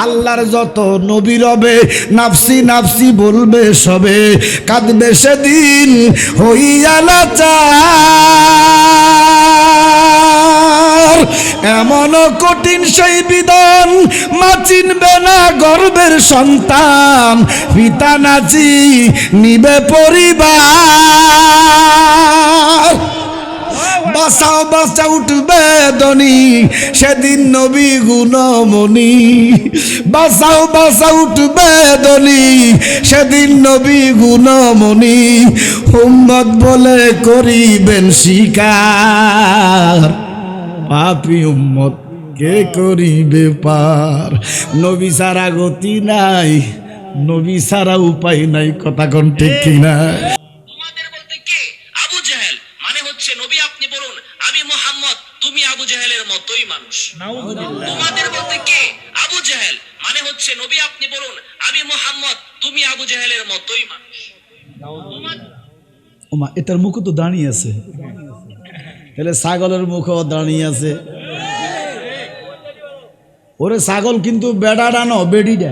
আল্লাহর যত নবী রবে নাফসি নাফসি বলবে সবে, কাঁদবে সেদিন হইয়া লাচার। এমন কঠিন সেই বিধান মা চিনবে না গর্বের সন্তান, পিতা নাচি নিবে পরিবার। বাঁচাও বাঁচা উঠবে দনি সেদিন নবী গুণমণি, বাঁচাও বাঁচা উঠবে দনি সেদিন নবী গুণমণি, উম্মত বলে করিবেন স্বীকার, পাপী উম্মত কে করিবে পার। নবী ছাড়া গতি নাই, নবী ছাড়া উপায় নাই, কথা কোন ঠিক কিনা? তোমাদের বলতে কে? আবু জাহেল মানে হচ্ছে নবী আপনি বলুন আমি মুহাম্মদ, তুমি আবু জাহেলের মতোই মানুষ। তোমাদের বলতে কে? আবু জাহেল মানে হচ্ছে নবী আপনি বলুন আমি মুহাম্মদ, তুমি আবু জাহেলের মতোই মানুষ। ওমা এটার মুখ তো দাঁড়িয়ে আছে, তাহলে ছাগলের মুখও দাঁড়িয়ে আছে। ওরে ছাগল কিন্তু বেড়াটা ন বেডিটা।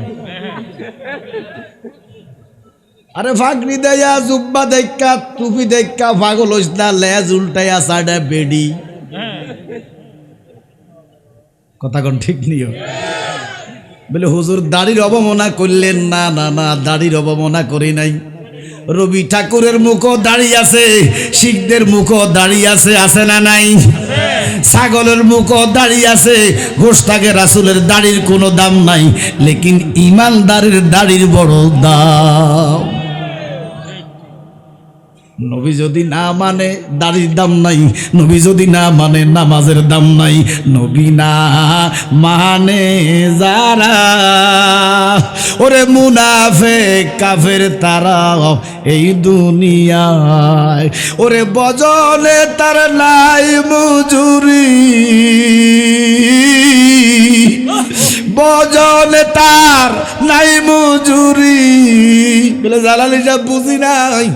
আরে ফাঁকনি দেয়া জুব্বা দেখা টুপি দেখা পাগল হইস না, লেজ উল্টাইয়া সাইডে বেডি, কথা কোন ঠিক নিও? বলে হুজুর দাড়ির অবমাননা করলেন না? না না, দাড়ির অবমাননা করি নাই। রবি ঠাকুরের মুখও দাঁড়িয়ে আছে, শিখদের মুখও দাঁড়িয়ে আছে, আছে না নাই? ছাগলের মুখও দাঁড়িয়ে আছে। গোশতাকে রাসূলের দাড়ির কোনো দাম নাই, লেকিন ইমানদারের দাড়ির বড় দাম। নবী যদি না মানে দাড়ির দাম নাই, নবী যদি না মানে নামাজের দাম নাই। নবী না মানে যারা ওরে মুনাফিক কাফের তারা এই দুনিয়ায়, ওরে বজনে তার নাই মজুরি, বজনে তার নাই মজুরি। বলে জালালি সাহেব বুঝি নাই,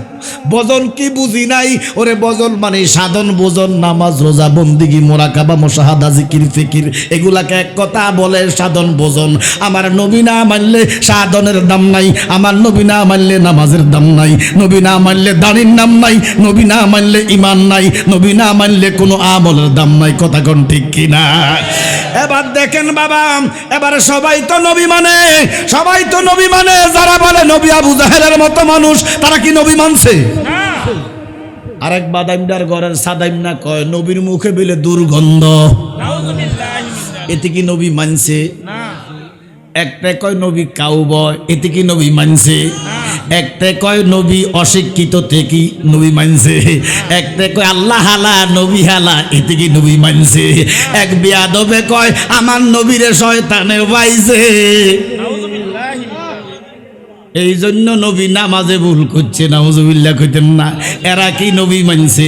বজন কি বুঝি নাই? ওরে বজন মানে সাধন ভোজন, নামাজ রোজা বন্দিগি মোরাকাবা মুশাহাদা জিকির ফিকির, এগুলাকে এক কথা বলে সাধন ভোজন। আমার নবী না মানলে সাধনের দাম নাই, আমার নবী না মানলে নামাজের দাম নাই, নবী না মানলে দাড়ির নাম নাই, নবী না মানলে ইমান নাই, নবী না মানলে কোনো আমলের দাম নাই, কথা কোন ঠিক কিনা? এবার দেখেন বাবা, এবারে সবাই তো নবী মানে, সবাই তো নবী মানে। যারা বলে নবী আবু জাহেলের মতো মানুষ, তারা কি নবী মানছে? আরেক বাদাইমদার ঘরের সাদাইম না কয় নবীর মুখে বেলে দুর্গন্ধ, এতে কি নবী মানছে? একটা কয় নবী কাউবয়, এতে কি নবী মানছে? একটা কয় নবী অশিক্ষিত থেকে নবী মানছে, একটা কয় আল্লাহ হালা নবী হালা, এতে কি নবী মানছে? এক বিয়াদবে কয় আমার নবীরে শয়তানে পাইছে। এই জন্য নবী নামাজে ভুল করছে, নাউজুবিল্লাহ কইতেন না। এরা কি নবী মানছে?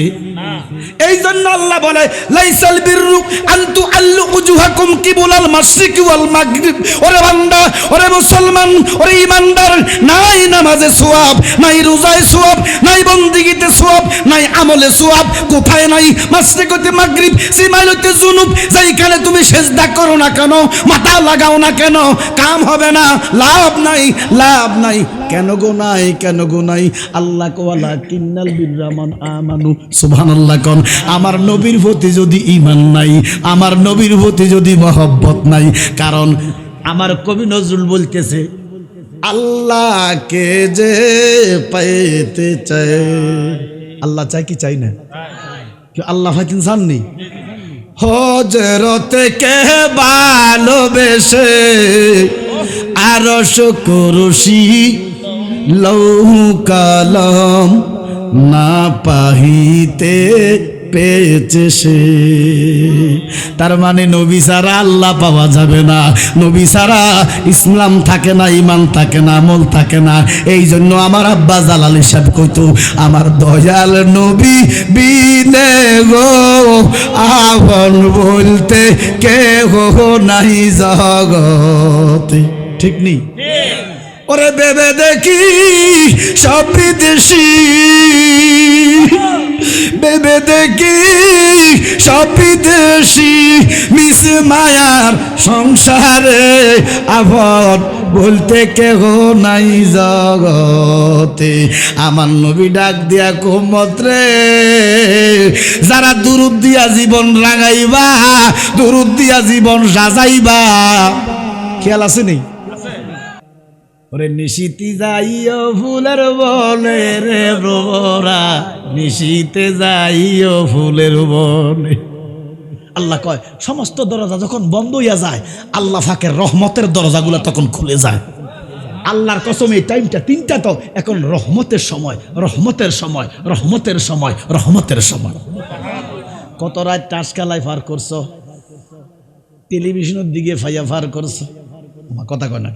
এই জন্য আল্লাহ বলে লাইসাল বিররু আনতু আল্লু উজুহাকুম কিবুলাল মাশরিকি ওয়াল মাগরিব। ওরে বান্দা, ওরে মুসলমান, ওরে ঈমানদার, নাই নামাজে সওয়াব, নাই রোজায় সওয়াব, নাই বন্দেগীতে সওয়াব, নাই আমলে সওয়াব। কোথায় নাই? মাশরিক হতে মাগরিব, সিমাইল হতে জুনুব। যেইখানে তুমি সিজদা করো না কেন, মাথা লাগাও না কেন, কাম হবে না, লাভ নাই, লাভ নাই। কেন গো নাই? কেন গো নাই? আল্লাহ কোয়ালা কিন্নাল বিররামান আমানু। সুবহানাল্লাহ কোন। আমার নবীর প্রতি যদি ঈমান নাই, আমার নবীর প্রতি যদি মহব্বত নাই, কারণ আমার কবি নজরুল বলতেছে আল্লাহকে যে পাইতে চায়, আল্লাহ চাই কি চাই না? কি আল্লাহ হয় ইনসান নেই? হযরত কে ভালোবেসে আরশ কুরসি লৌহ কলম না পাহিতে পেয়েছে সে। তার মানে নবী ছাড়া আল্লাহ পাওয়া যাবে না, নবী ছাড়া ইসলাম থাকে না, ইমান থাকে না, আমল থাকে না। এই জন্য আমার আব্বা জালালি সাহেব কইতো আমার দয়াল নবী বিনে গো আপন বলতে কেহ নাই জগতে। ঠিক নেই? ওরে ভেবে দেখি সব বিদেশি, ভেবে দেখি সব বিদেশি, মিস মায়ার সংসারে আপন বলতে কেহ নাই জগতে। আমার নবী ডাক দিয়া উম্মত রে, যারা দুরুদ দিয়া জীবন রাঙাইবা, দুরুদ দিয়া জীবন সাজাইবা, খেয়াল আছে নেই? ওরে নিশিতে যাইও ফুলের বনে রে ভ্রমরা, নিশিতে যাইও ফুলের বনে। আল্লাহ কয় সমস্ত দরজা যখন বন্ধ হইয়া যায়, আল্লাহ ফাঁকের রহমতের দরজাগুলো তখন খুলে যায়। আল্লাহর কসম এই টাইমটা 3টা তো এখন রহমতের সময়, রহমতের সময়, রহমতের সময়, রহমতের সময়। কত রাত টাস খেলায় পার করছো, টেলিভিশনের দিকে ফাইয়া পার করছো, আমার কথা কয় না?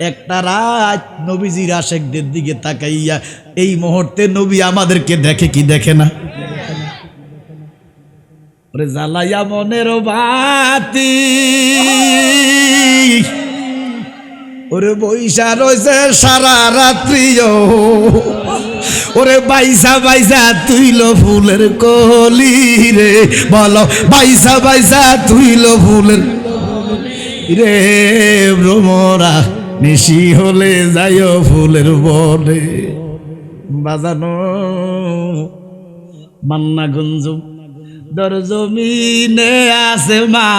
একটা রাত নবীজির আশেকদের দিকে তাকাইয়া এই মুহূর্তে নবী আমাদেরকে দেখে কি দেখে না? ওরে জ্বালাইয়া মনের বাতি, ওরে বৈশা রয়েছে সারা রাত্রিও, ওরে বাইসা বাইসা তুইল ফুলের কলি রে, বলো বাইসা বাইসা তুইল ফুলের রে ভ্রমরা, নিশি হলে যাইও ফুলের বনে। বাজানো মান্না গুঞ্জুম দর জমিনে আছে মা,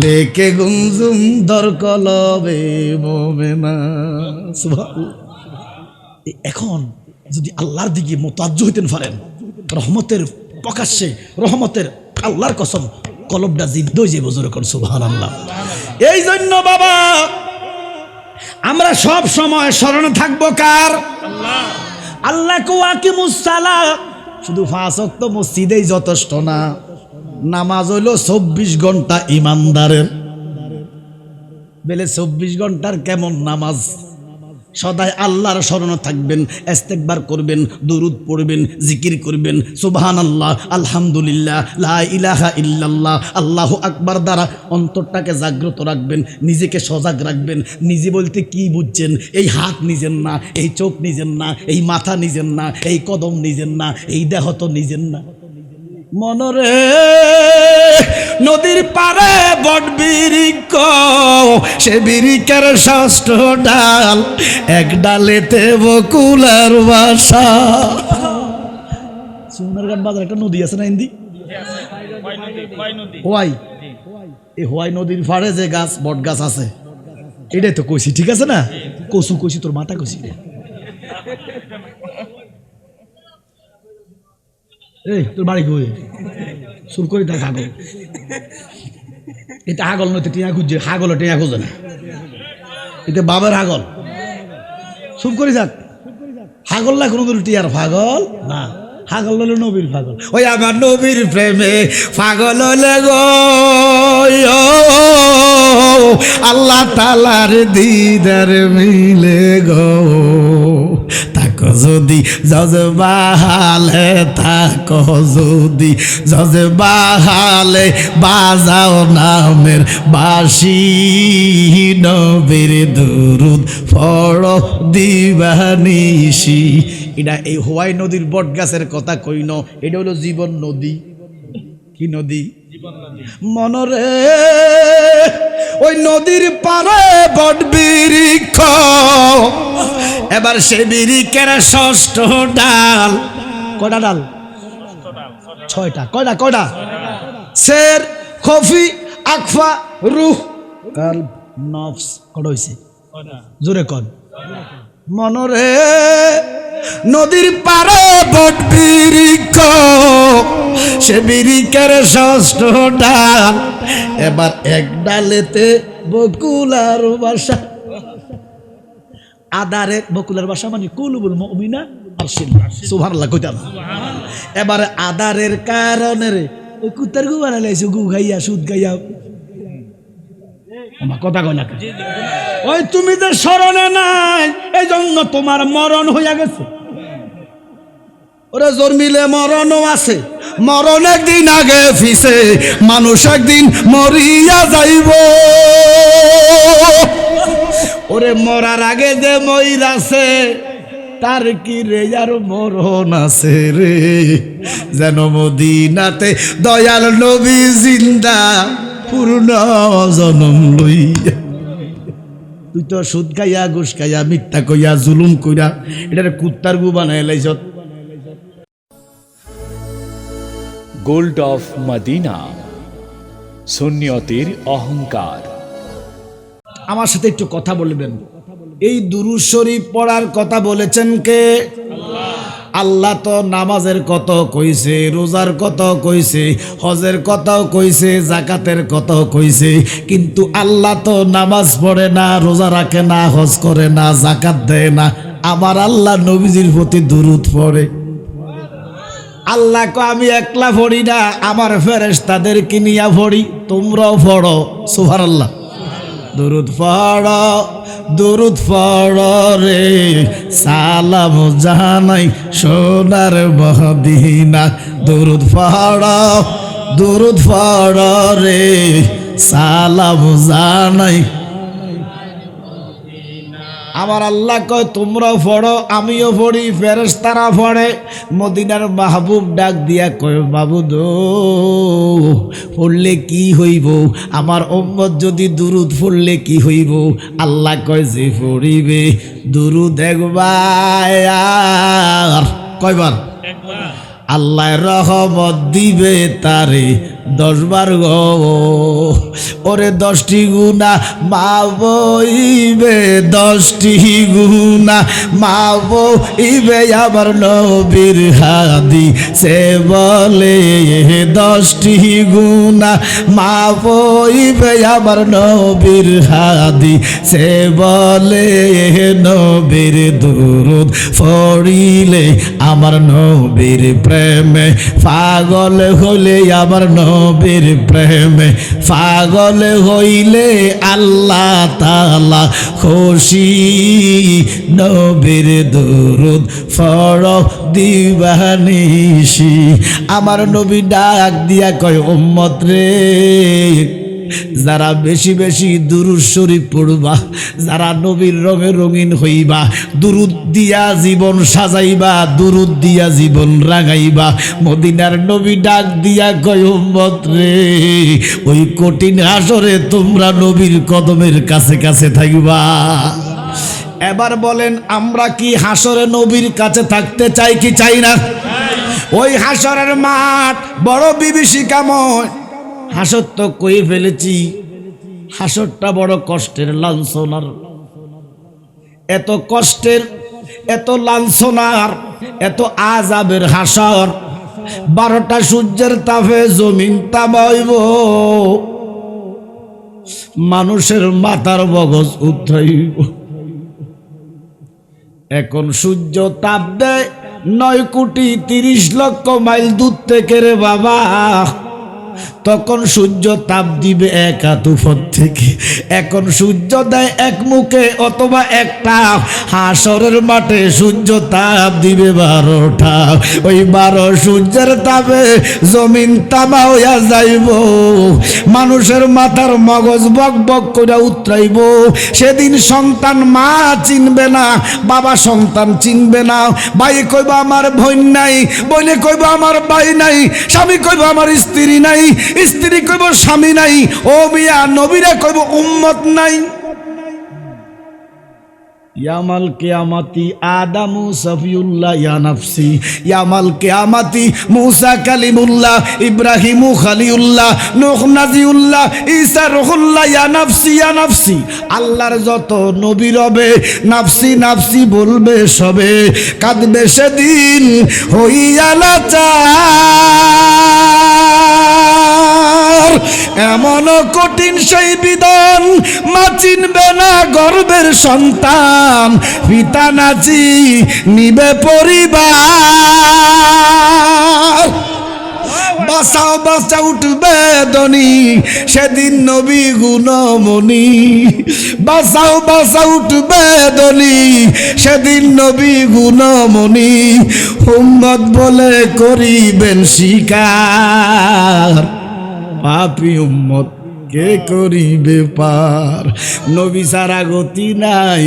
লেকে গুঞ্জুম দর কলবে মোমেনা। এখন যদি আল্লাহর দিকে মোতাজ্জ হইতেন পারেন, রহমতের প্রকাশ্যে, রহমতের আল্লাহর কসম কলবটা জিদ্দ যে বজুর কর সুবহানাল্লাহ। এই জন্য বাবা আমরা সব সময় স্মরণে থাকবো কার? আল্লাহ কো আকিমুস সালাহ। শুধু 5 ওয়াক্ত মসজিদেই যথেষ্ট না, নামাজ হইল 24 ঘন্টা ইমানদারের। বেলে 24 ঘন্টার কেমন নামাজ? সদাই আল্লাহর স্মরণে থাকবেন, ইস্তেগফার করবেন, দুরূদ পড়বেন, জিকির করবেন, সুবহানাল্লাহ, আলহামদুলিল্লাহ, লা ইলাহা ইল্লাল্লাহ, আল্লাহু আকবার দ্বারা অন্তরটাকে জাগ্রত রাখবেন, নিজেকে সজাগ রাখবেন। নিজে বলতে কি বুঝছেন? এই হাত নিজের না, এই চোখ নিজের না, এই মাথা নিজের না, এই কদম নিজের না, এই দেহ তো নিজের না। মনরে নদীর পারে বট বৃক্ষ, সে বৃক্ষের 6ষ্ঠ ডাল, এক ডালেতে বকুলার বাসা। সোনারঘাট বাজার একটা নদী আছে না হিন্দি, হোয়াই। এই হোয়াই নদীর পাড়ে যে গাছ, বট গাছ আছে, এটাই তো কইছি, ঠিক আছে না? কচু কইছি, তোর মাথা কইছি। এই তোর বাড়ি কই? সুর করে দেখ হাগল। এটা হাগল নয়, টিয়া খুঁজছে, হাগল টিয়া খুঁজে না, এটা বাবার হাগল। সুর করে যাক, হাগল না কোনো টিয়ার পাগল না, হাগল হলো নবীর পাগল। ওই আমার নবীর প্রেমে পাগল হলে গো, আল্লাহ তাআলার দিদার মিলে গো। তাকো যদি জজবাহালে, তাকো যদি জজবাহালে, বাজাও নামের বাঁশি, নবীর দুরুদ পড়ো দিবানিশি। এটা এই হোয়াই নদীর বট গাছের কথা কইন, এটা হলো জীবন নদী। কি নদী? মনরে ওই নদীর পারে বট বৃক্ষ, এবার সে বৃক্ষের 6ষ্ঠ ডাল। কয়টা ডাল? 6টা। কয়টা? কয়টা? শের, খফি, আকফা, রুহ, কালব, নফস। কয়টা হইছে? জোরে কন। মনরে নদীর পারে বট বৃক্ষ, সে বৃক্ষের 6ষ্ঠ ডাল, এবার এক ডালেতে বকুলার বাসা। আদারে বকুলার বাসা মানে কুলুবুল মুমিনা আরশিল্লাহ, সুবহানাল্লাহ কইতাম। এবার আদারের কারণে রে ওই কুত্তার গু বানাইছে, গু খাইয়া, সুদ খাইয়া। আমার কথা কয় না, ওই তুমি যে স্মরণে নাই, এই জন্য তোমার মরণ হইয়া গেছে। ওরা জন্মিলে মরণও আছে, মরণ একদিন আগে ফিসে, মানুষ একদিন মরিয়া যাইব। ওরে মরার আগে যে মইরাছে তার কি রে আর মরণ আছে রে, যেন মদিনাতে দয়াল নবী জিন্দা পূর্ণ জনম লইয়া। তুই তো সুদ খাইয়া ঘুষ খাইয়া মিথ্যা কইয়া জুলুম কইরা এটার কুত্তার গু বানাই লাইছ। গোল্ড অফ মদিনা, সুন্নিয়তের অহংকার। আমার সাথে একটু কথা বলবেন। এই দুরূদ শরীফ পড়ার কথা বলেছেন কে? আল্লাহ তো নামাজের কত কইছে, রোজার কত কইছে, হজের কথাও কইছে, জাকাতের কথাও কইছে, কিন্তু আল্লাহ তো নামাজ পড়ে না, রোজা রাখে না, হজ করে না, জাকাত দেয় না। আমার আল্লাহ নবীজির প্রতি দুরূদ পড়ে। আল্লাহ কো আমি একলা পড়ি না, আমার ফেরেশতাদেরকে নিয়া পড়ি, তোমরাও পড়ো। সুবহানাল্লাহ। দুরূদ পড়ো, দুরূদ পড়ো রে, সালাম জানাই সোনার মদিনা। দুরূদ পড়ো, দুরূদ পড়ো রে, সালাম জানাই। আমার আল্লাহ কয় তোমরাও পড়ো, আমিও পড়ি, ফেরেশতারা পড়ে। মদিনার মাহবুব ডাক দিয়া কয় মাবুদ পড়লে কি হইব, আমার উম্মত যদি দুরূদ পড়লে কি হইব? আল্লাহ কয় যে পড়িবে দুরূদ একবার, কয়বার? আল্লাহ রহমত দিবে তারে 10 বার গো। ওরে 10টি গুণা মাফ হইবে, 10টি গুণা মাফ হইবে আমার নবীর হাদিসে বলে। 10টি গুণা মাফ হইবে আমার নবীর হাদিসে বলে। নবীর দুরূদ পড়িলে আমার নবীর প্রেমে পাগল হলে, আমার নবীর প্রেমে পাগল হইলে আল্লাহ তাআলা খুশি। নবীর দুরূদ পড়ো দিবানিশি। আমার নবী ডাক দিয়া কয় উম্মত রে, যারা বেশি বেশি দুরূদ শরীফ পড়বা, যারা নবীর রঙে রঙিন হইবা, দুরূদ দিয়া জীবন সাজাইবা, দুরূদ দিয়া জীবন রাঙাইবা, মদিনার নবী ডাক দিয়া কয় উম্মত রে, ওই কঠিন হাসরে তোমরা নবীর কদমের কাছে কাছে থাকবা। এবার বলেন আমরা কি হাসরে নবীর কাছে থাকতে চাই কি চাই না? ওই হাসরের মাঠ বড় বিভীষিকাময়। হাসর তো কই ফেলেছি, হাসরটা বড় কষ্টের, লাঞ্ছনার। এত কষ্টের, এত লাঞ্ছনার, এত আযাবের হাসর। 12টা সূর্যের তাপে জমিন তামাইব, মানুষের মাথার মগজ উঠাইব। এখন সূর্য তাপ দেয় 9,30,00,000 মাইল দূর থেকে রে বাবা। তখন সূর্য তাপ দিবে 1 হাত উপর থেকে। এখন সূর্য দেয় এক মুখে অথবা একটা। হাসরের মাঠে সূর্য তাপ দিবে 12টা। ওই 12 সূর্যের তাপে জমিন তামা হইয়া যাইব, মানুষের মাথার মগজ বক বক করে উতরাইব। সেদিন সন্তান মা চিনবে না, বাবা সন্তান চিনবে না। ভাই কইব আমার বোন নাই, বোনে কইব আমার ভাই নাই, স্বামী কইব আমার স্ত্রী নাই, স্ত্রী কইব স্বামী নাই। ও মিয়া নবীরা কইব উম্মত নাই। ইয়ামাল কিয়ামাতি আদামু সফিউল্লাহ ইয়া নাফসি, ইয়ামাল কিয়ামাতি মুসা কালিমুল্লাহ, ইব্রাহিমু খলিউল্লাহ, নূহ নাজিউল্লাহ, ঈসা রুহুল্লাহ, ইয়া নাফসি ইয়া নাফসি। আল্লাহর যত নবী রবে নাফসি নাফসি বলবে সবে, কাঁদবে সেদিন হইয়া লাচার। এমন কঠিন সেই বিধান, মা চিনবে না গর্ভের সন্তান, পিতা নাচি নিবে পরিবার। বাঁচাও বাঁচা উঠবে দনি সেদিন নবী গুণমণি, বাঁচাও বাঁচা উঠবে দনি সেদিন নবী গুণমণি। উম্মত বলে করিবেন স্বীকার, পাপী উম্মত কে করিবে পার। নবী ছাড়া গতি নাই,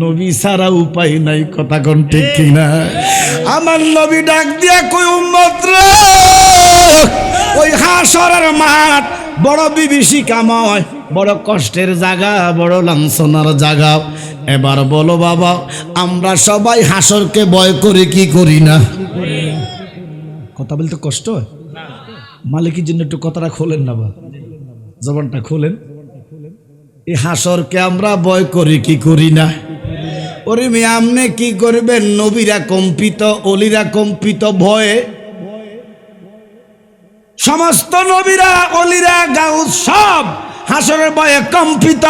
নবী ছাড়া উপায় নাই, কথা কোন ঠিক কিনা? আমার নবী ডাক দিয়া কই উম্মত রে, ওই হাসরের মাঠ বড় বিভীষিকাময়, বড় কষ্টের জায়গা, বড় লাঞ্ছনার জায়গা। এবার বলো বাবা, আমরা সবাই হাসরকে ভয় করে কি করি না? কথা বলতে কষ্ট হয়, মালিকের জন্য একটু কথাটা খোলেন না বা জবানটা খোলেন। এই হাসরকে আমরা ভয় করি কি করি না? ওরে মেয়ে, আপনি কি করবেন? নবীরা কম্পিত, অলিরা কম্পিত ভয়ে, সমস্ত নবীরা অলিরা গাউস সব হাসরের ভয়ে কম্পিত।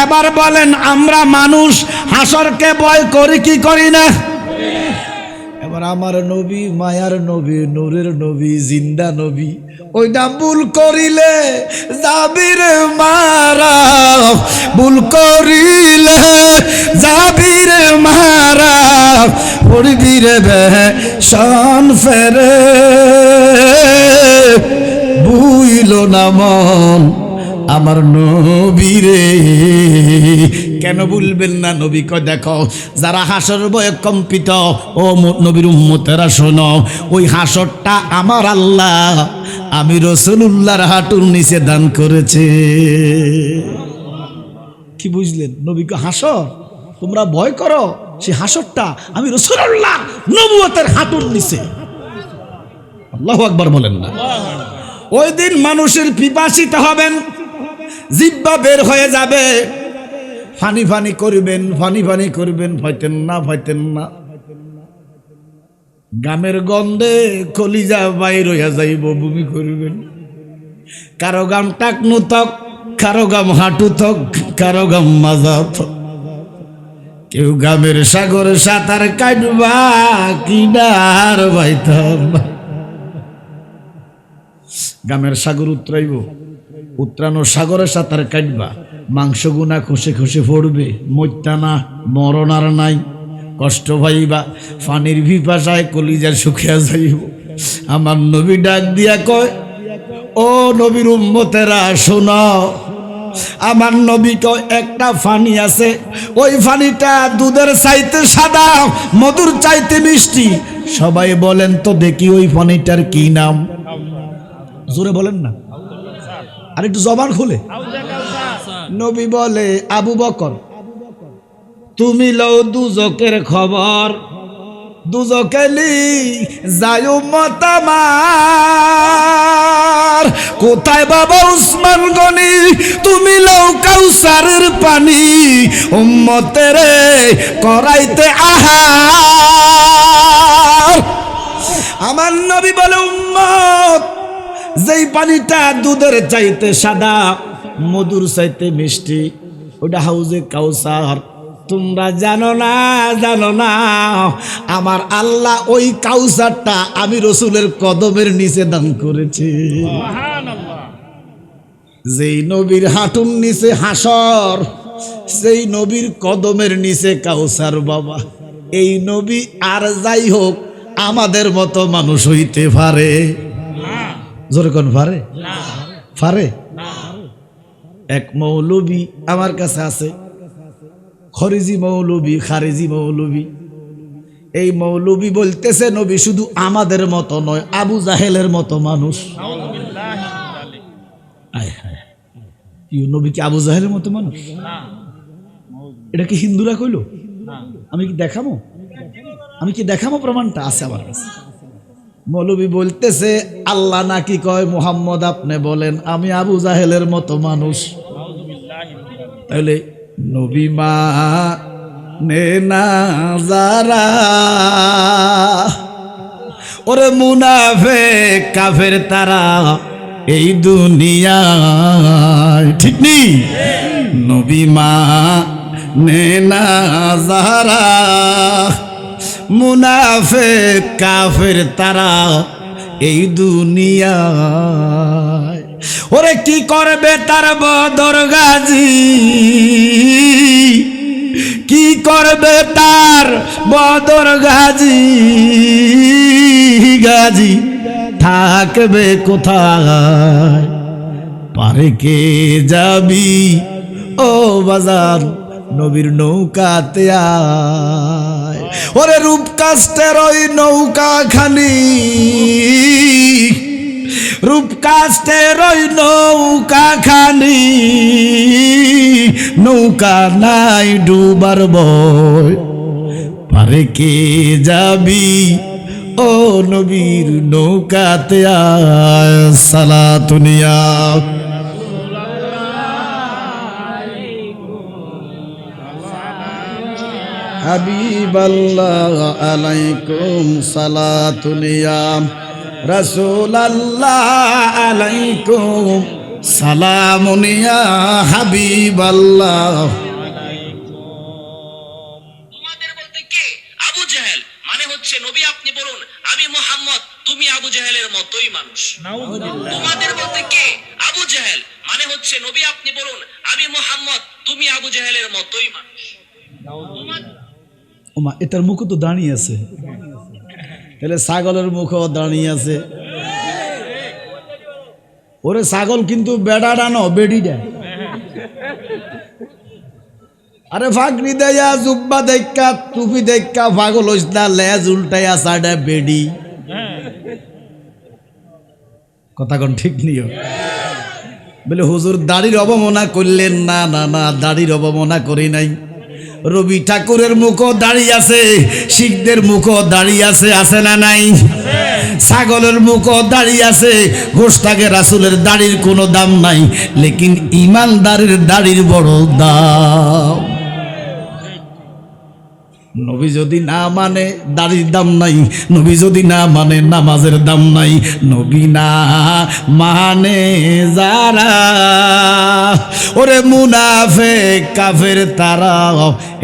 এবার বলেন আমরা মানুষ হাসরকে ভয় করি কি করি না? এবার আমার নবী, মায়ার নবী, নূরের নবী, জিন্দা নবী, ওইটা ভুল করিলে যাবির মারা, ভুল করিলে যাবির মারা, পড়বি রে বেশন ফেরে, বুইল না মন আমার নবীরে। কেন বলবেন না? নবী কয় দেখো, যারা হাসর ভয়ে কম্পিত, ও নবীর উম্মতেরা শোনো, ওই হাসরটা আমার আল্লাহ, আমি রাসূলুল্লাহর হাঁটুর নিচে দান করেছে। কি বুঝলেন? নবী কয় হাসর তোমরা ভয় করো, সে হাসরটা আমি রাসূলুল্লাহ নবুয়তের হাঁটুর নিচে। আল্লাহু আকবার বলেন না? ওই দিন মানুষের পিপাসিত হবেন, জিহ্বা বের হয়ে যাবে, ফানি ফানি করবেন, ফানি ফানি করবেন, ফাইতেন না, ফাইতেন না। গামের গন্ধে কলিজা বাইর হইয়া যাইব, বমি করবেন। কারো গাম টাকনু তক, কারো গাম হাঁটু তক, কারো গাম মাজা তক। কেউ গামের সাগরে সাঁতার কাটবা, কিনার বাইতাম। গামের সাগর উতরাইব, উত্রানো সাগরে সাঁতার কাটবা, মাংস গুনা খুশে খুশে পড়বে, মরতা না, মরণ আর নাই, কষ্ট পাইবা, পানির পিপাসায় কলিজা শুকিয়া যাইব। আমার নবী ডাক দিয়া কয়, ও নবীর উম্মতেরা শোনো, আমার নবী কয় একটা পানি আছে, ওই পানিটা দুধের চাইতে সাদা, মধুর চাইতে মিষ্টি। সবাই বলেন তো দেখি ওই পানিটার কি নাম? জোরে বলেন না, আর একটু জবান খুলে। নবী বলে, আবু বকর তুমি লও দুজকের খবর, দুজকেলি যায় উম্মত আমার। কোথায় বাবা উসমান গনি, তুমি লও কাউসারের পানি, উম্মতের করাইতে আহার। আমার নবী বলে, উম্মত যেই পানিটা দুধের চাইতে সাদা, মধুর চাইতে মিষ্টি, ওটা হাউজে কাউসার। তোমরা জানো না, জানো না, আমার আল্লাহ ওই কাউসারটা আমি রসুলের কদমের নিচে দান করেছি। যেই নবীর হাঁটুর নিচে হাসর, সেই নবীর কদমের নিচে কাউসার। বাবা, এই নবী আর যাই হোক আমাদের মতো মানুষ হইতে পারে? জোরে কোন পারে? পারে? এক মৌলবী আমার কাছে আছে, খরিজি মৌলবী, খারিজি মৌলবী। এই মৌলবী বলতেছে নবী শুধু আমাদের মতো নয়, আবু জাহেলের মতো মানুষ। নবী কি আবু জাহেলের মতো মানুষ? এটা কি হিন্দুরা কইল? আমি কি দেখাবো? আমি কি দেখাবো? প্রমাণটা আছে আমার কাছে। মৌলবী বলতেছে আল্লাহ নাকি কয়, মুহাম্মদ আপনি বলেন আমি আবু জাহেলের মতো মানুষ। তাহলে নবী মানে না যারা, ওরে মুনাফিক কাফের তারা এই দুনিয়ায়, ঠিক নেই? নবী মানে না যারা, মুনাফিক কাফের তারা এই দুনিয়ায়। ওরে কি করবে তার বদর গাজী, কি করবে তার বদর গাজী, গাজী থাকবে কোথায়? পারে কে যাবি ও বাজার নবীর নৌকাতে আয়। ওরে রূপ কাস্টের ওই নৌকা খানি, রূপ কাস্টের ওই নৌকা খানি, নৌকা নাই ডুবার ভয়। পারে কে যাবি ও নবীর নৌকাতে আয়। সালাতুনিয়া হাবিবাল্লাহ আলাইকুম সালাতুনিয়া রাসূলাল্লাহ আলাইকুম সালামুনিয়া হাবিবাল্লাহ। তোমাদের বলতে কে? আবু জেহেল মানে হচ্ছে নবী আপনি বলুন আমি মুহাম্মদ, তুমি আবু জেহেলের মতোই মানুষ। তোমাদের বলতে কে? আবু জেহেল মানে হচ্ছে নবী আপনি বলুন আমি মুহাম্মদ, তুমি আবু জেহেলের মতোই মানুষ। ওমা এটার মুখ তো দাঁড়িয়ে আছে, তাহলে ছাগলের মুখও দাঁড়িয়ে আছে। ওরে ছাগল কিন্তু বেড়াটা ন বেডিটা। আরে ফাঁকরি দেয়া জুব্বা দেখা টুপি দেখা পাগল হইস না, লেজ উল্টাইয়া সাডা বেডি। কথা কোন ঠিক নিও বলে হুজুর দাড়ির অবমাননা করলেন না। না না দাড়ির অবমাননা করি নাই। রবি ঠাকুরের মুখও দাঁড়িয়ে আছে, শিখদের মুখও দাঁড়িয়ে আছে, আছে না নাই? ছাগলের মুখও দাঁড়িয়ে আছে। গোশতাকে রাসূলের দাড়ির কোনো দাম নাই, লেকিন ইমানদারের দাড়ির বড় দাম। নবী যদি না মানে দাড়ির দাম নাই, নবী যদি না মানে নামাজের দাম নাই। নবী না মানে যারা ওরে মুনাফিক কাফের তারা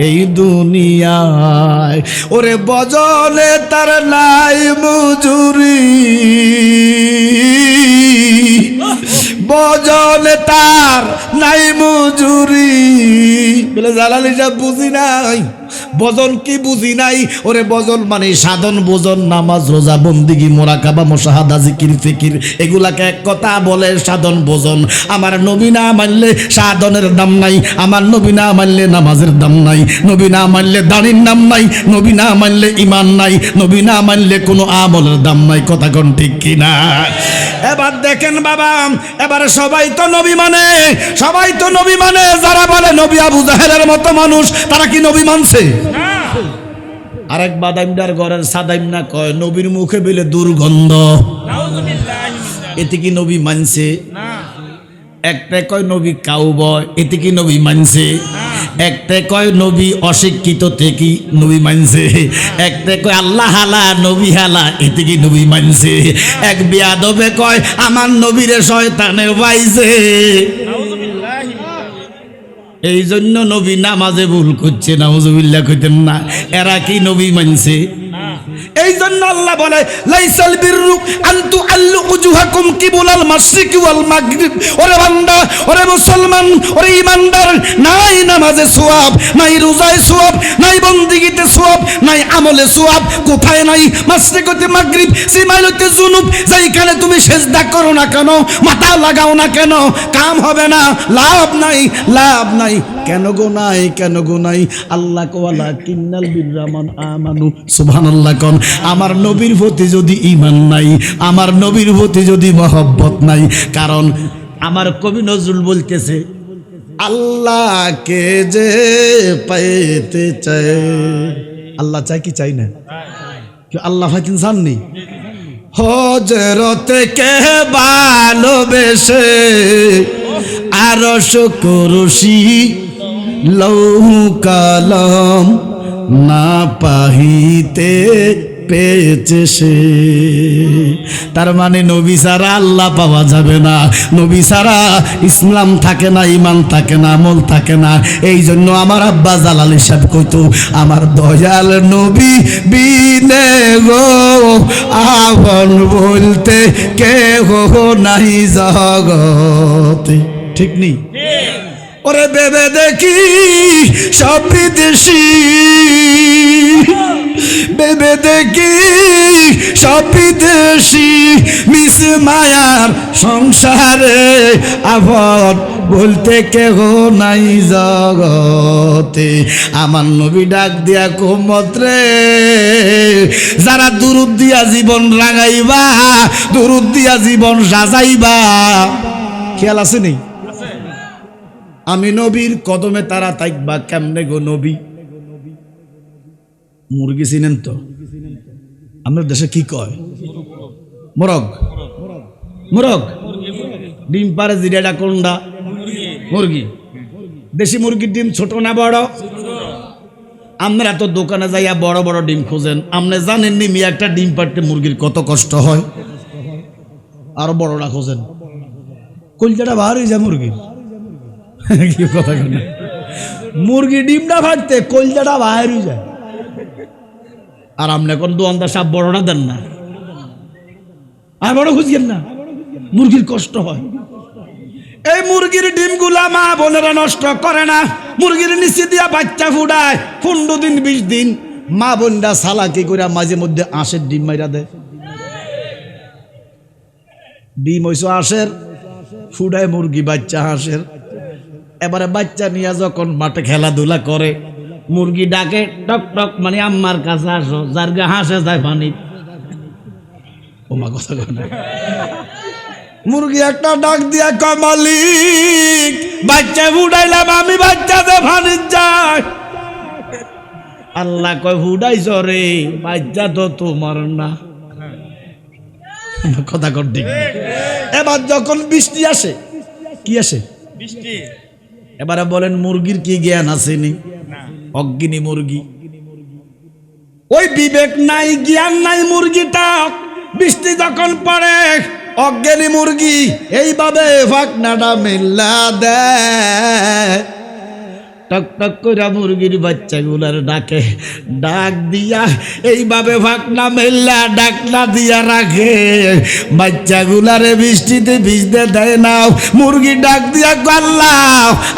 এই দুনিয়ায়, ওরে বজনে তার নাই মজুরি, বজনে তার নাই মজুরি। বলে জালালি সাহেব বুঝি নাই বজন কি বুঝি নাই। ওরে বজন মানে সাধন ভোজন, নামাজ রোজা বন্দিগি মোরাকাবা মুশাহাদা জিকির ফিকির, এগুলাকে এক কথা বলে সাধন ভোজন। আমার নবী না মানলে সাধনের দাম নাই, আমার নবী না মানলে নামাজের দাম নাই, নবী না মানলে দাড়ির নাম নাই, নবী না মানলে ইমান নাই, নবী না মানলে কোনো আমলের দাম নাই। কথা কোন ঠিক কিনা? এবার দেখেন বাবা, এবারে সবাই তো নবী মানে, সবাই তো নবী মানে। যারা বলে নবী আবু জাহেলের মতো মানুষ, তারা কি নবী মানছে? আরেক বাদাইমদার ঘরের সাদাইমনা কয় নবীর মুখে বেলে দুর্গন্ধ, এতে কি নবী মানছে? একটা কয় নবী কাউবয়, এতে কি নবী মানছে? একটা কয় নবী অশিক্ষিত থেকে নবী মানছে, একটা কয় আল্লাহ হালা নবী হালা, এতে কি নবী মানছে? এক বেয়াদবে কয় আমার নবীরে শয়তানে পাইছে। এই জন্য নবী নামাজে ভুল করছে, নাউজুবিল্লাহ কইতেন না। এরা কি নবী মানছে? এই জন্য আল্লাহ বলে লাইসাল বিররু আনতু আল্লু উজুহাকুম কিবুলাল মাশরিকি ওয়াল মাগরিব। ওরে বান্দা, ওরে মুসলমান, ওরে ইমানদার, নাই নামাজে সওয়াব, নাই রোজায় সওয়াব, নাই বন্দেগীতে সওয়াব, নাই আমলে সওয়াব। কোথায় নাই? মাশরিক হতে মাগরিব, সিমাইল হতে জুনুব। যেইখানে তুমি সিজদা করো না কেন, মাথা লাগাও না কেন, কাম হবে না, লাভ নাই, লাভ নাই। কেন গো নাই? কেন গো নাই? আল্লাহ কোয়ালা কিন্নাল বিররামান আমানু। সুবহানাল্লাহ কোন। আমার নবীর প্রতি যদি ঈমান নাই, আমার নবীর প্রতি যদি মহব্বত নাই, কারণ আমার কবি নজরুল বলতেছে আল্লাহকে যে পাইতে চায়, আল্লাহ চাই কি চাই না? কি আল্লাহ হয়তো জাননি? হযরতকে ভালোবেসে আরশ কুরসি লৌহ কলম না পাহিতে পেয়েছে সে। তার মানে নবী ছাড়া আল্লাহ পাওয়া যাবে না, নবী ছাড়া ইসলাম থাকে না, ইমান থাকে না, আমল থাকে না। এই জন্য আমার আব্বা জালালি সাহেব কইতো আমার দয়াল নবী বিনে গো আপন বলতে কেহ নাই জগতে। ঠিক নেই? ওরে বেবে দেখি সব বিদেশি, ভেবে দেখি সব বিদেশি মিস মায়ার সংসারে আপন বলতে কেহ নাই জগতে। আমার নবী ডাক দিয়া উম্মত রে, যারা দুরূদ দিয়া জীবন রাঙাইবা, দুরূদ দিয়া জীবন সাজাইবা, খেয়াল আছে নেই? আমি নবীর কদমে তারা থাকবা কেমনে গো নবী? মুরগি চিনেন তো? আমাদের দেশে কি কয়? মোরগ। মোরগ ডিম পারে জিরাটা কোনটা? মুরগি। দেশি মুরগির ডিম ছোট না বড়? আমরা তো দোকানে যাইয়া বড় বড় ডিম খোঁজেন, আপনি জানেননি মিয়া একটা ডিম পাড়তে মুরগির কত কষ্ট হয়? আরো বড়টা খোঁজেন, কলজাটা বাহার হয়ে যায় মুরগির। কি কথা কেন? মুরগি ডিমটা ফাটতে কলজাটা বাহার হয়ে যায়। আর আপনি এখন দোকানদার সাহেব বড়টা দেন না, আর বড় খুঁজছেন না, মুরগির কষ্ট হয়। এই মুরগির ডিমগুলা মা বোনেরা নষ্ট করে না, মুরগির নিচে দিয়া বাচ্চা ফুটায় 15 দিন 20 দিন। মা বোনরা সালাকি করে মাঝে মধ্যে আঁশের ডিম মাইরা দেয়। ডিম হইছো আঁশের, ফুটায় মুরগি বাচ্চা হাঁসের। এবারে বাচ্চা নিয়ে যখন মাঠে খেলাধুলা করে, মুরগি ডাকে টক টক, মানে আম্মার কাছে আসো, যার গা হাসে যায় পানি। ও মা কথা কয় না। মুরগি একটা ডাক দিয়া কয় মালিক বাচ্চা ফুটাইলাম আমি, বাচ্চাতে পানি যায়। আল্লাহ কয় ফুটাইছ রে, বাচ্চা তো তোমার না। কথা কর ঠিক। এবার যখন বৃষ্টি আসে, কি আসে? বৃষ্টি। এবারে বলেন মুরগির কি জ্ঞান আসেনি? অজ্ঞানী মুরগি, ওই বিবেক নাই, জ্ঞান নাই মুরগিটা। বৃষ্টি যখন পড়ে, অজ্ঞানী মুরগি এইভাবে ফাঁকনাটা মেল্লা দেয়, টক টক করে মুরগির বাচ্চাগুলার ডাকে, ডাক দিয়া এইভাবে ফাঁকনা মেল্লা ডাকনা দিয়া রাখে। বাচ্চাগুলারে বৃষ্টিতে ভিজতে দেয় না। মুরগি ডাক দিয়া আল্লাহ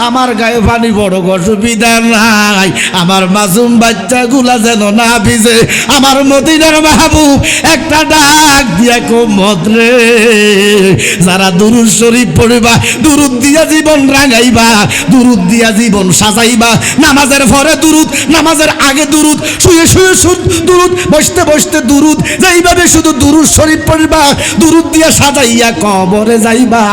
আমার গায়ে পানি বড় অসুবিধা নাই, আমার মাসুম বাচ্চাগুলা যেন না ভিজে। আমার মদিনার মাহবুব একটা ডাক দিয়া উম্মত রে, যারা দুরূদ শরীফ পড়িবা, দুরূদ দিয়া জীবন রাঙাইবা, দুরূদ দিয়া জীবন সাজাইবা। নামাজের পরে দুরূদ, নামাজের আগে দুরূদ, শুয়ে শুয়ে দুরূদ, বসতে বসতে দুরূদ, যেইভাবে শুধু দুরূদ শরীফ পড়িবা, দুরূদ দিয়া সাজাইয়া কবরে যাইবা।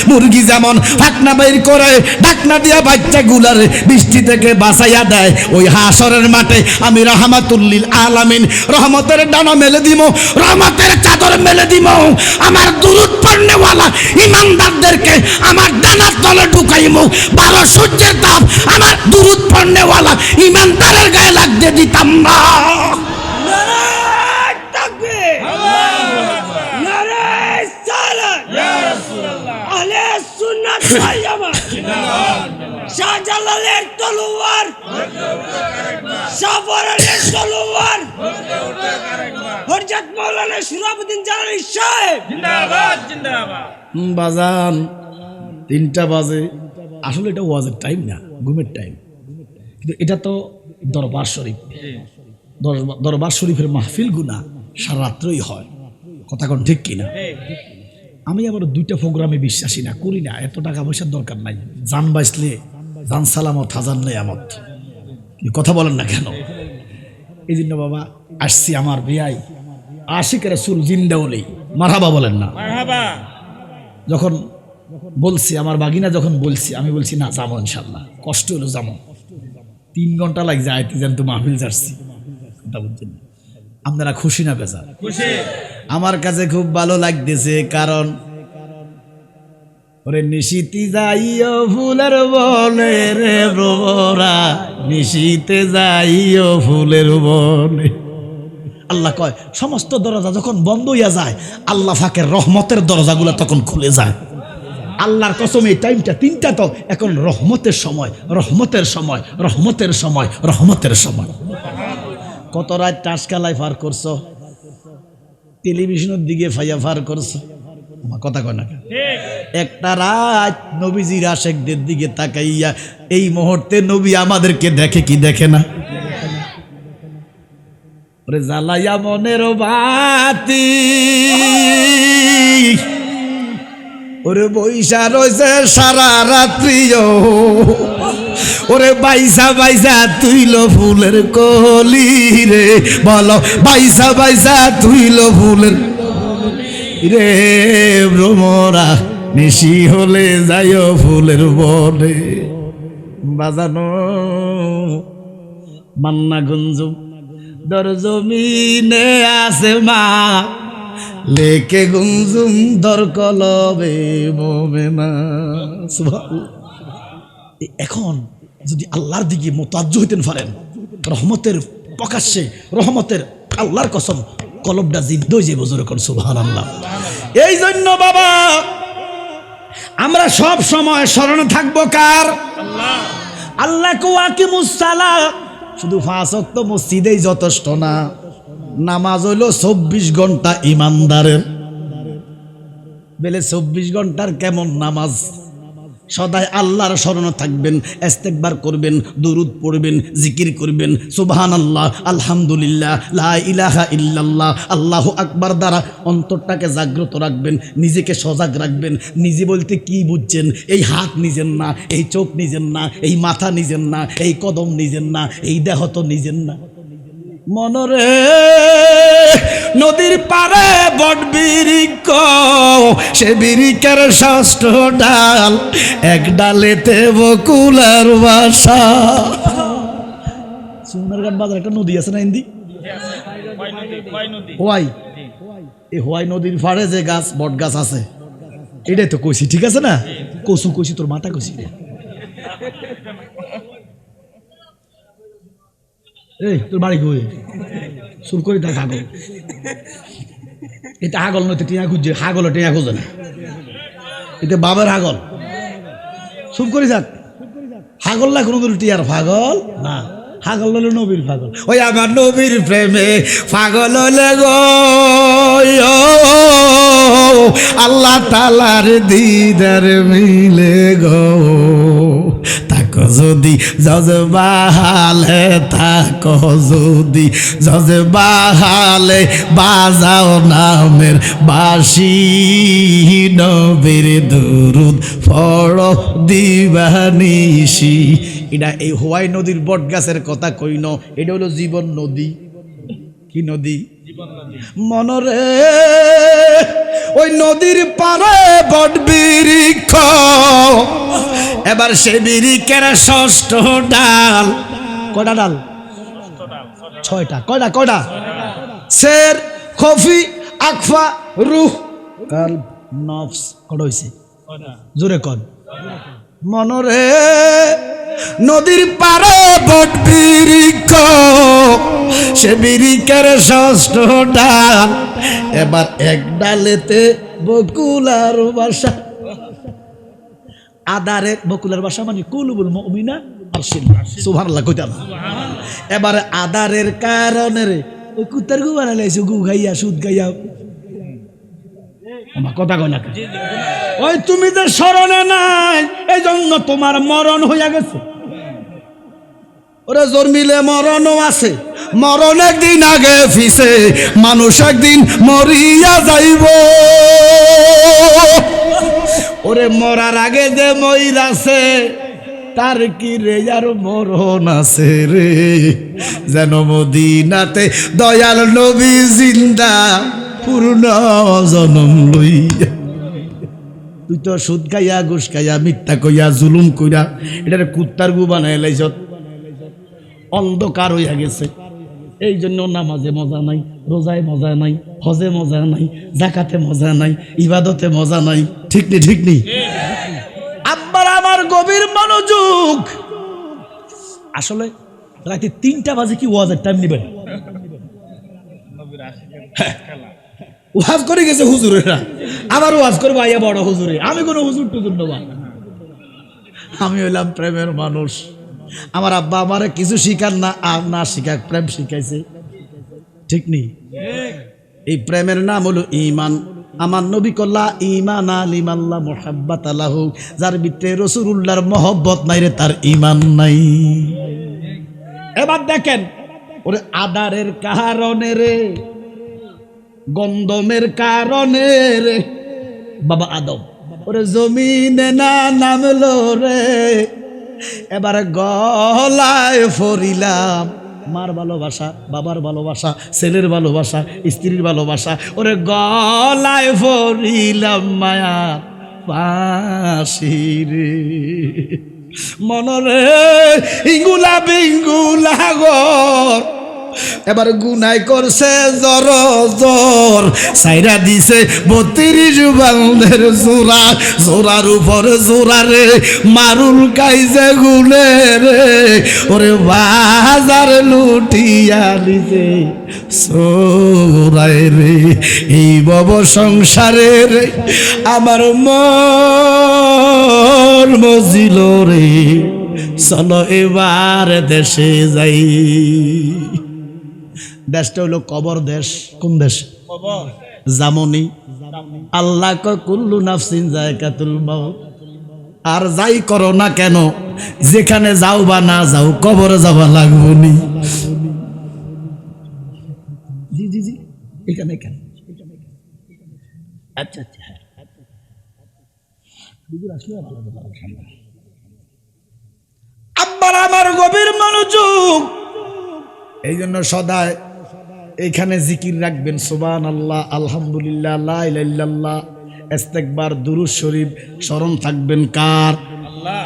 মুরগি যেমন ফাঁকনা বের করে ডাকনা দিয়া বাচ্চাগুলার বৃষ্টি থেকে বাঁচাইয়া দেয়, ওই হাসরের মাঠে আমি রাহমাতুল আলামিন রহমতের ডানা মেলে দিব, রহমতের চাদর মেলে দিব। আমার দুরূদ পড়নেওয়ালা ইমানদারদেরকে আমার ডানার তলে ঢুকাইমু। 12 সূর্যের তাপ আমার দুরূদ পড়নেওয়ালা ইমানদারের গায়ে লাগতে দিতাম না। শাহজালালের তলোয়ার, শাহপরানের তলোয়ার, হযরত মাওলানা সুরাবুদ্দিন জালালী সাহেব জিন্দাবাদ জিন্দাবাদ। বাজান 3টা বাজে, আসলে এটা ওয়াজের টাইম না, ঘুমের টাইম, কিন্তু এটা তো দরবার শরীফ। দরবার শরীফের মাহফিল গুনা সারা রাত্রই হয়, কথা কোন ঠিক কিনা? আমি আবার 2টা প্রোগ্রামে বিশ্বাসী না, করি না, এত টাকা পয়সার দরকার নাই। জান বাঁচলে জান সালামত, হাজার নেয়ামত। কথা বলেন না কেন? এই জন্য বাবা আসছি, আমার ভাই আশিক রাসূল জিন্দাউলি মারহাবা বলেন না? যখন বলছি আমার বাগিনা, যখন বলছি আমি বলছি না যাবো ইনশাল্লাহ, কষ্ট হলো যাবো। 3 ঘন্টা লাগছে আইতে, জানতো মাহফিল যাচ্ছি। কথা বুঝছেন? আপনারা খুশি না বেজার? খুশি। আমার কাছে খুব ভালো লাগতেছে, কারণ ওরে নিশিতে যাইও ফুলের বনে রে ব্রোরা, নিশিতে যাইও ফুলের বনে। আল্লাহ কয় সমস্ত দরজা যখন বন্ধ হইয়া যায়, আল্লাহ ফাঁকের রহমতের দরজাগুলো তখন খুলে যায়। আল্লাহর কসম এই টাইমটা 3টা তো এখন রহমতের সময়, রহমতের সময়, রহমতের সময়, রহমতের সময়। কত রাত টাস খেলায় পার করছো, টেলিভিশনের দিকে ফাইয়া পার করছো, কথা কয় না? একটা রাত নবীজির আশেকদের দিকে তাকাইয়া, এই মুহূর্তে নবী আমাদেরকে দেখে কি দেখে না? ওরে জ্বালাইয়া মনের বাতি ওরে বৈশা রয়েছে সারা রাত্রিও ওরে বাইসা বাইসা তুইল ফুলের কলি রে বলো বাইসা বাইসা তুইল ফুলের রে ভ্রমরা নিশি হলে যাইও ফুলের বনে বাজানো মান্না গুঞ্জুম দর জমিনে আছে মা লেকে গুঞ্জুম দর কলবে মোমেনা। সুবহানাল্লাহ। এখন যদি আল্লাহর দিকে মোতাজ্জ হইতেন পারেন, রহমতের প্রকাশ্যে রহমতের আল্লাহর কসম কলবটা জিদ্দ যে বজুর কর সুবহানাল্লাহ। এই জন্য বাবা আমরা সব সময় স্মরণে থাকবো কার? আল্লাহ কো আকিমুস সালাহ। শুধু 5 ওয়াক্ত মসজিদেই যথেষ্ট না, নামাজ হইল 24 ঘন্টা ইমানদারের। বেলে 24 ঘন্টার কেমন নামাজ? সদাই আল্লাহর স্মরণে থাকবেন, ইস্তেগফার করবেন, দুরূদ পড়বেন, জিকির করবেন, সুবহানাল্লাহ, আলহামদুলিল্লাহ, লা ইলাহা ইল্লাল্লাহ, আল্লাহু আকবার দ্বারা অন্তরটাকে জাগ্রত রাখবেন, নিজেকে সজাগ রাখবেন। নিজে বলতে কি বুঝছেন? এই হাত নিজের না, এই চোখ নিজের না, এই মাথা নিজের না, এই কদম নিজের না, এই দেহ তো নিজের না। মনরে নদীর পারে বট বৃক্ষ, সে বৃক্ষের 6 ডাল, এক ডালেতে বকুলার বাসা। সুনারঘাট বাজার একটা নদী আছে না হিন্দি, হোয়াই। এই হোয়াই নদীর পাড়ে যে গাছ বট গাছ আছে, এটাই তো কইছি, ঠিক আছে না? কসু কইছি, তোর মাথা কইছি। এই তোর বাড়ি কই? শুরু করি তার হাগল। এটা হাগল নয়, টিয়া খুঁজছে, হাগল টিয়া খুঁজে না, এটা বাবার হাগল। শুরু করি যাক, হাগল না কোনো টিয়ার পাগল না, হাগল হলো নবীর পাগল। ওই আমার নবীর প্রেমে পাগল হলে গো আল্লাহ তাআলার দিদার মিলে গো। তাকো যদি জজবাহালে, তাকো যদি জজবাহালে, বাজাও নামের বাঁশি, নবীর দুরুদ পড়ো দিবানিশি। এটা এই হোয়াই নদীর বট গাছের কথা কইন, এটা হলো জীবন নদী। কি নদী? মনরে ওই নদীর পারে বট বৃক্ষ, এবার সে বৃক্ষের 6 ডাল। কয়টা ডাল? 6টা। কয়টা? কয়টা? শের, খফি, আকফা, রুহ, কালব, নফস। কয়টা হইছে? জোরে কন। মনরে নদীর পারে বট বৃক্ষ, সে বৃক্ষের 6 ডাল, এবার এক ডালেতে বকুলার বাসা। আদারের বকুলার বাসা মানে কুলুবুল মুমিনা আরশিল্লাহ, সুবহানাল্লাহ কইতাম। এবারে আদারের কারণে রে ওই কুত্তার গু বানাইছে, গু খাইয়া সুদ খাইয়া। আমার কথা কয় না, ওই তুমি তো স্মরণে নাই, এই জন্য তোমার মরণ হইয়া গেছে। ওরা জন্মিলে মরণও আছে, মরণ একদিন আগে ফিসে, মানুষ একদিন মরিয়া যাইব। ওরে মরার আগে যে মইরাছে, তার কি রে আর মরণ আছে রে? যেন মদিনাতে দয়াল নবী জিন্দা, পূর্ণ জনম লইয়া। তুই তো সুদ খাইয়া, ঘুষ খাইয়া, মিথ্যা কইয়া, জুলুম কইরা এটার কুত্তার গু বানাই লাইছ, অন্ধকার হইয়া গেছে। এই জন্য নামাজে মজা নাই, রোজায় মজা নাই, হজে মজা নাই, জাকাতে মজা নাই, ইবাদতে মজা নাই। ঠিক নি? ঠিক নি? আব্বার আমার গভীর মনোযোগ। আসলে রাতে 3টা বাজে কি ওয়াজের টাইম নিবেন? ওয়াজ করে গেছে হুজুরেরা, আবার ওয়াজ করবো আইয়া বড় হুজুরে। আমি কোনো হুজুর টুজুর নেবা, আমি হইলাম প্রেমের মানুষ। আমার আব্বা আমারে কিছু শিখান না, আর না শিখাক প্রেম শিখাইছে। ঠিক নেই? এই প্রেমের নাম হলো ঈমান। আমার নবী কল্লা ঈমান আলিমাল্লাহ মুহাব্বাত আলাহু, যার ভিতরে রাসূলুল্লাহর মহব্বত নাই রে, তার ঈমান নাই। এবার দেখেন ওরে আদারের কারণে রে, গন্ধমের কারণে রে বাবা আদম ওরে জমিনে না নামলো রে, এবার গলায় ফরিলাম মার ভালোবাসা, বাবার ভালোবাসা, ছেলের ভালোবাসা, স্ত্রীর ভালোবাসা, ওরে গলায় ফরিলাম মায়া পাশি রে। মনরে ইঙ্গুলা বিঙ্গুলা গর, এবার গুনাই করছে জর জর, সাইরা দিছে 32 বান্ধের জোড়া, জোড়ার উপর জোড়া রে, মারুল কাইছে গুলে রে, ওরে বাজার লুটিয়া দিছে সোরায় রে। এই বব সংসারে রে আমার মন মজিল রে, চলো এবার দেশে যাই। দেশটা হলো কবর দেশ। কোন দেশ? জামনি। আল্লাহ কয় কুল্লু নাফসিন যায়কাতুল মাউত। আর যাই করো না কেন, যেখানে যাও বা না যাও, কবরে যাওয়া লাগবো নি। জি জি জি, এখানে এখানে। আচ্ছা আচ্ছা, হ্যাঁ আব্বার আমার গভীর মনোযোগ। এই জন্য সদায় এইখানে জিকির রাখবেন, সুবহানাল্লাহ, আলহামদুলিল্লাহ, লা ইলাহা ইল্লাল্লাহ, ইস্তেগফার, দুরূদ শরীফ স্মরণ থাকবেন কার? আল্লাহ।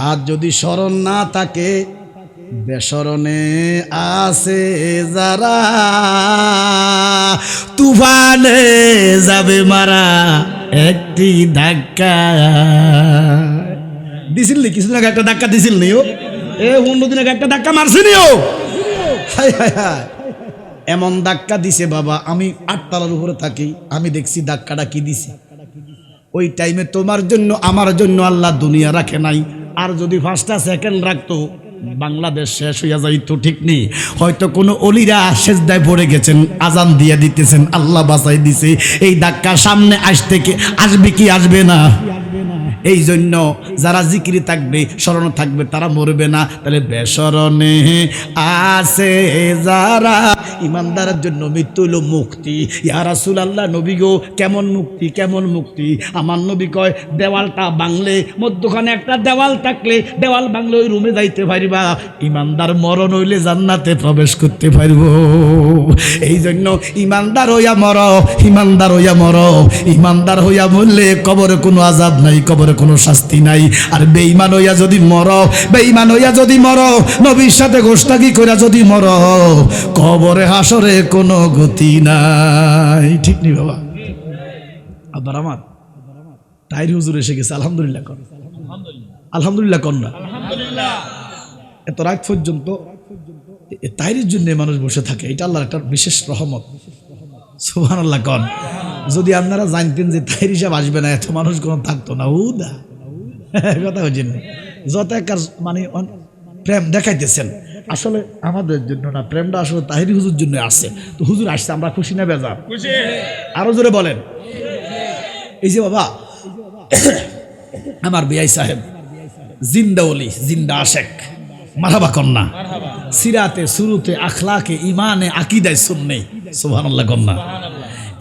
আর যদি স্মরণ না থাকে, বেসরণে আছে যারা, তুফানে যাবে মারা একটি ধাক্কা। দিছিল নি কিছুদিন আগে একটা ধাক্কা দিছিল নি? ও এ 15 দিন আগে একটা ধাক্কা মারছিনি ও। হাই হাই হাই, এমন ধাক্কা দিছে বাবা, আমি 8 তলার উপরে থাকি, আমি দেখছি ধাক্কাটা কি দিছে। ওই টাইমে তোমার জন্য আমার জন্য আল্লাহ দুনিয়া রাখে নাই। আর যদি 5টা সেকেন্ড রাখতো, বাংলাদেশ শেষ হইয়া যাইতো। ঠিক নেই? হয়তো কোনো অলিরা সেজদায় পড়ে গেছেন, আজান দিয়ে দিতেছেন, আল্লাহ বাঁচাই দিছে। এই ধাক্কা সামনে আসবে কি আসবে না? এই জন্য যারা জিকিরি থাকবে, স্মরণ থাকবে, তারা মরবে না। তাহলে বেসরণে আছে যারা, ইমানদারের জন্য মৃত্যু হলো মুক্তি। ইয়া রাসূলুল্লাহ, নবী গো কেমন মুক্তি, কেমন মুক্তি? আমার নবী কয়, দেওয়ালটা ভাঙলে, মধ্যখানে একটা দেওয়াল থাকলে, দেওয়াল ভাঙলে ওই রুমে যাইতে পারবা। ইমানদার মরণ হইলে জান্নাতে প্রবেশ করতে পারব। এই জন্য ইমানদার হইয়া মর, ইমানদার হইয়া মর। ইমানদার হইয়া মরলে কবরে কোনো আযাব নাই, কবরে কোনো শাস্তি নাই। আর বেঈমান হইয়া যদি মর, বেঈমান হইয়া যদি মর, নবীর সাথে গোশতাকি কইরা যদি মর, কবরে হাসরে কোনো গতি নাই। ঠিক নি বাবা? আবার আমার তাইর হুজুর এসে গেছে, আলহামদুলিল্লাহ কর, আলহামদুলিল্লাহ কর না। এত রাত পর্যন্ত তাইরের জন্য মানুষ বসে থাকে, এটা আল্লাহর একটা বিশেষ রহমত। সুবহানাল্লাহ কর। যদি আপনারা জানতেন যে তাইর হিসাব আসবে না, এত মানুষ কোনো থাকতো না। উদা কথা হচ্ছেন, যত একটা মানে প্রেম দেখাইতেছেন, আসলে আমাদের জন্য না, প্রেমটা আসলে তাহিরি হুজুর জন্য আসছে। তো হুজুর আসছে, আমরা খুশি না বেজার? আরো জোরে বলেন। এই যে বাবা আমার বিআই সাহেব, জিন্দা ওলি, জিন্দা আশেক, মারহাবা কন্যা, সিরাতে, সুরুতে, আখলাকে, ইমানে, আকিদায় সুন্নি, সুবহানাল্লাহ কন্যা।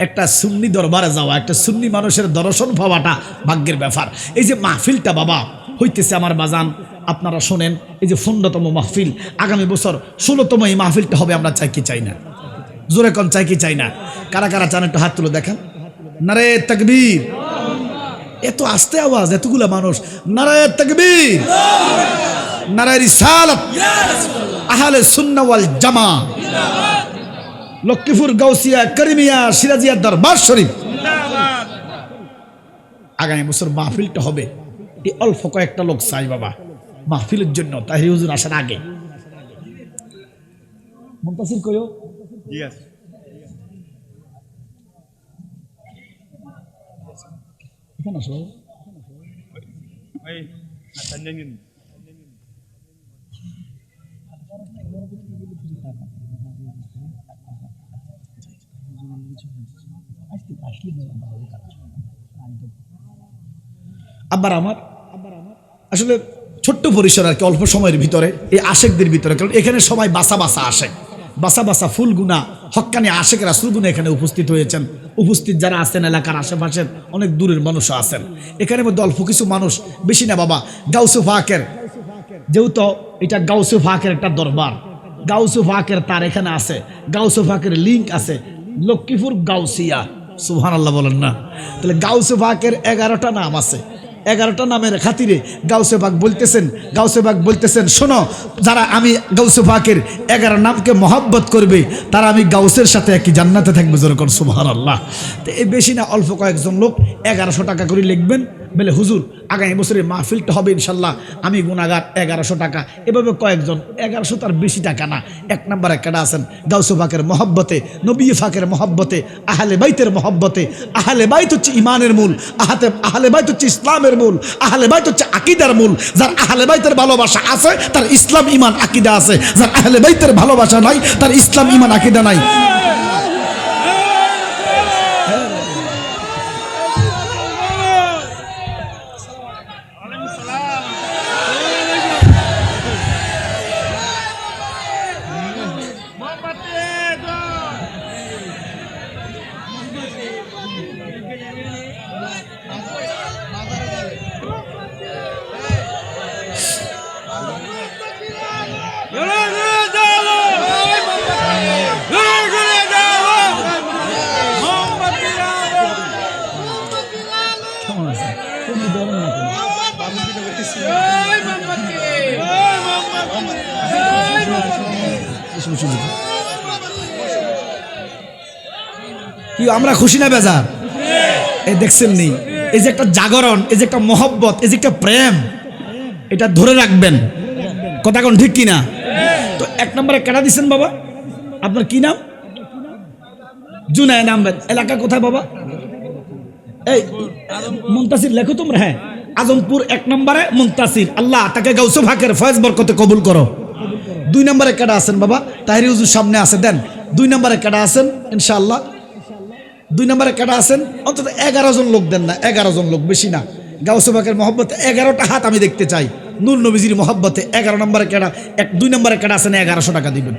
একটা সুন্নি দরবারে যাওয়া, একটা সুন্নি মানুষের দর্শন পাওয়াটা ভাগ্যের ব্যাপার। এই যে মাহফিলটা বাবা হইতেছে আমার বাজান, আপনারা শোনেন, এই যে 15তম মাহফিল, আগামী বছর 16তম এই মাহফিলটা হবে। আমরা চাই কি চাই না? জোরে কন, চাই কি চাই না? কারা কারা চান একটু হাত তুলে দেখেন। নারে তাকবীর। এত আস্তে আওয়াজ, এতগুলা মানুষ। নারে তাকবীর, নারে রিসালাত, আহলে সুন্নাহ ওয়াল জামা, লক্ষ্মীপুর, গাউসিয়া, করিমিয়া, সিরাজিয়া দরবার শরীফ। আগামী বছর মাহফিলটা হবে। এই অল্প কয়েকটা লোক চাই বাবা মাহফিলের জন্য, তাহিরি হুজুর আসার আগে। মুনতাসির কইও, এখানে আসো। আবার আমার আসলে ছোট্ট পরিসর আর কি, অল্প সময়ের ভিতরে এই আশেকদের ভিতরে, কারণ এখানে সবাই বাসা বাসা আসে, বাসা বাসা ফুলগুনা হক্কানি আশেখ রাসূলগুনা এখানে উপস্থিত হয়েছেন। উপস্থিত যারা আছেন এলাকার আশেপাশের অনেক দূরের মানুষও আছেন। এখানে মধ্যে অল্প কিছু মানুষ, বেশি না বাবা, গাউসে পাকের, যেহেতু এটা গাউসে পাকের একটা দরবার, গাউসে পাকের তার এখানে আছে, গাউসে পাকের লিঙ্ক আছে লক্ষ্মীপুর গাউসিয়া, সুবহানাল্লাহ বলেন না। তাহলে গাউসে পাকের 11টা নাম আছে, 11টা নামের খাতিরে গাউসে পাক বলতেছেন শোনো, যারা আমি গাউসে পাকের 11 নামকে মহব্বত করবে তারা আমি গাউসের সাথে একই জান্নাতে থাকবে, যেরকম সুবহানাল্লাহ। তো এই বেশি না, অল্প কয়েকজন লোক 1100 টাকা করে লিখবেন, বলে হুজুর আগামী বছরের মাহফিলটা হবে ইনশাল্লাহ, আমি গুনাহগার 1100 টাকা, এভাবে কয়েকজন, 1100 তার বেশি টাকা না। 1 নম্বরে কেডা আছেন গাউসে পাকের মহব্বতে, নবী পাকের মহব্বতে, আহলে বাইতের মহব্বতে। আহলে বাইত হচ্ছে ইমানের মূল, আহলে বাইত হচ্ছে ইসলামের মূল, আহলে বাইত হচ্ছে আকীদার মূল। যার আহলে বাইতের ভালোবাসা আছে তার ইসলাম ইমান আকীদা আছে, যার আহলে বাইতের ভালোবাসা নাই তার ইসলাম ইমান আকীদা নাই। কি আমরা খুশি না বেজার? এই দেখছেন নি, এই যে একটা জাগরণ, এই যে একটা মহব্বত, এই যে একটা প্রেম, এটা ধরে রাখবেন। কথা কোন ঠিক কিনা? তো 1 নম্বরে কেডা দিচ্ছেন বাবা? আপনার কি নাম? জুনায়েদ আহমেদ। এলাকা কোথায় বাবা? এই মুনতাসির লেখো তোমরা। হ্যাঁ, আজমপুর 1 নম্বরে মুনতাসির। আল্লাহ তাকে গাউসে পাকের ফয়েজ বরকতে কবুল করো। 2 নম্বরে কেডা আছেন বাবা? তাহিরি হুজুর সামনে আছে, দেন। 2 নম্বরে কেডা আছেন ইনশাআল্লাহ? 2 নম্বরে কেডা আছেন? অন্তত 11 জন লোক দেন না, 11 জন লোক, বেশি না। গাউসে পাকের মহব্বতে 11টা হাত আমি দেখতে চাই। নূর নবীজির মহব্বতে 11 নম্বরে কেডা, 2 নম্বরে কেডা আছেন? 1100 টাকা দিবেন।